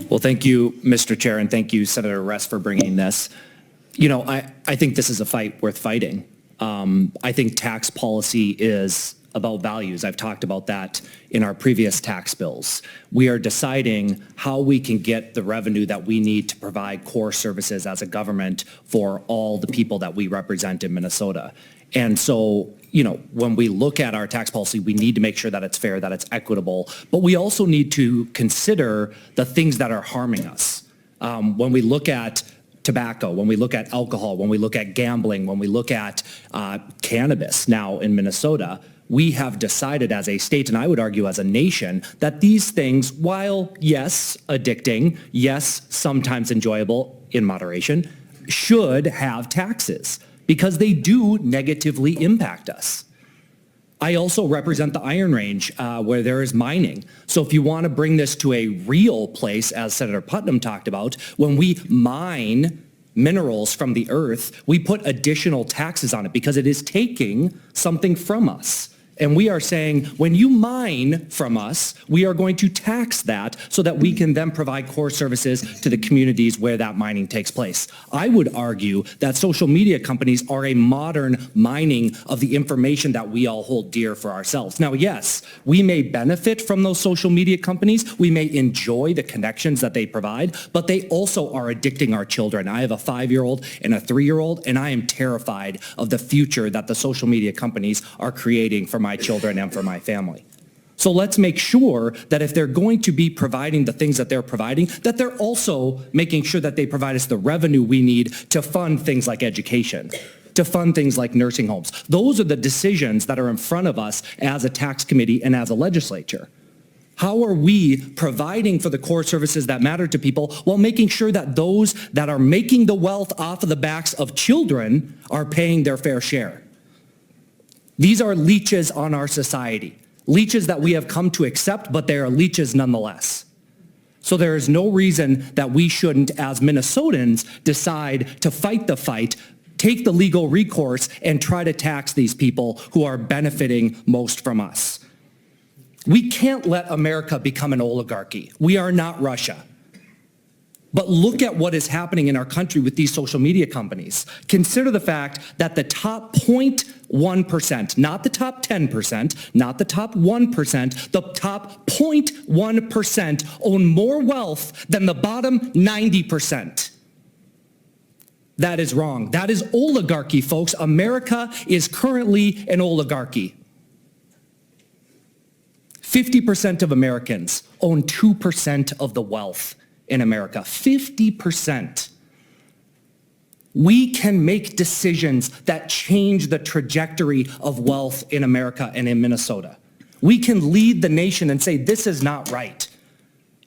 Well, thank you, Mr. Chair, and thank you, Senator Rest, for bringing this. You know, I think this is a fight worth fighting. I think tax policy is about values. I've talked about that in our previous tax bills. We are deciding how we can get the revenue that we need to provide core services as a government for all the people that we represent in Minnesota. And so, you know, when we look at our tax policy, we need to make sure that it's fair, that it's equitable, but we also need to consider the things that are harming us. When we look at tobacco, when we look at alcohol, when we look at gambling, when we look at cannabis now in Minnesota, we have decided as a state, and I would argue as a nation, that these things, while yes, addicting, yes, sometimes enjoyable in moderation, should have taxes because they do negatively impact us. I also represent the Iron Range where there is mining. So if you want to bring this to a real place, as Senator Putnam talked about, when we mine minerals from the earth, we put additional taxes on it because it is taking something from us. And we are saying, when you mine from us, we are going to tax that so that we can then provide core services to the communities where that mining takes place. I would argue that social media companies are a modern mining of the information that we all hold dear for ourselves. Now, yes, we may benefit from those social media companies. We may enjoy the connections that they provide, but they also are addicting our children. I have a 5-year-old and a 3-year-old, and I am terrified of the future that the social media companies are creating for my children and for my family. So let's make sure that if they're going to be providing the things that they're providing, that they're also making sure that they provide us the revenue we need to fund things like education, to fund things like nursing homes. Those are the decisions that are in front of us as a tax committee and as a legislature. How are we providing for the core services that matter to people while making sure that those that are making the wealth off of the backs of children are paying their fair share? These are leeches on our society, leeches that we have come to accept, but they are leeches nonetheless. So there is no reason that we shouldn't, as Minnesotans, decide to fight the fight, take the legal recourse, and try to tax these people who are benefiting most from us. We can't let America become an oligarchy. We are not Russia. But look at what is happening in our country with these social media companies. Consider the fact that the top 0.1%, not the top 10%, not the top 1%, the top 0.1% own more wealth than the bottom 90%. That is wrong. That is oligarchy, folks. America is currently an oligarchy. 50% of Americans own 2% of the wealth in America, 50%. We can make decisions that change the trajectory of wealth in America and in Minnesota. We can lead the nation and say, this is not right.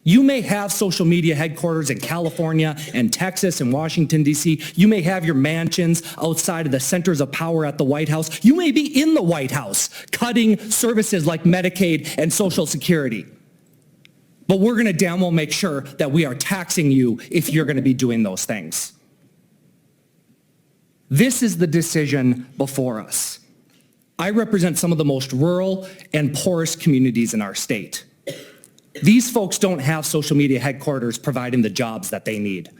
You may have social media headquarters in California and Texas and Washington, D.C. You may have your mansions outside of the centers of power at the White House. You may be in the White House cutting services like Medicaid and Social Security. But we're going to damn well make sure that we are taxing you if you're going to be doing those things. This is the decision before us. I represent some of the most rural and poorest communities in our state. These folks don't have social media headquarters providing the jobs that they need.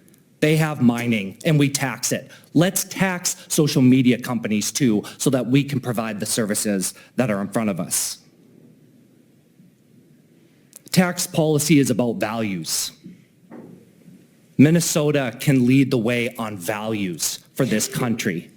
They have mining, and we tax it. Let's tax social media companies too, so that we can provide the services that are in front of us. Tax policy is about values. Minnesota can lead the way on values for this country.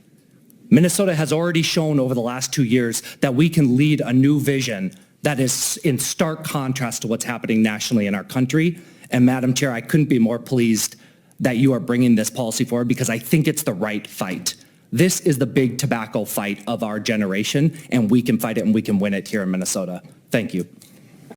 Minnesota has already shown over the last 2 years that we can lead a new vision that is in stark contrast to what's happening nationally in our country. And Madam Chair, I couldn't be more pleased that you are bringing this policy forward because I think it's the right fight. This is the big tobacco fight of our generation, and we can fight it and we can win it here in Minnesota. Thank you.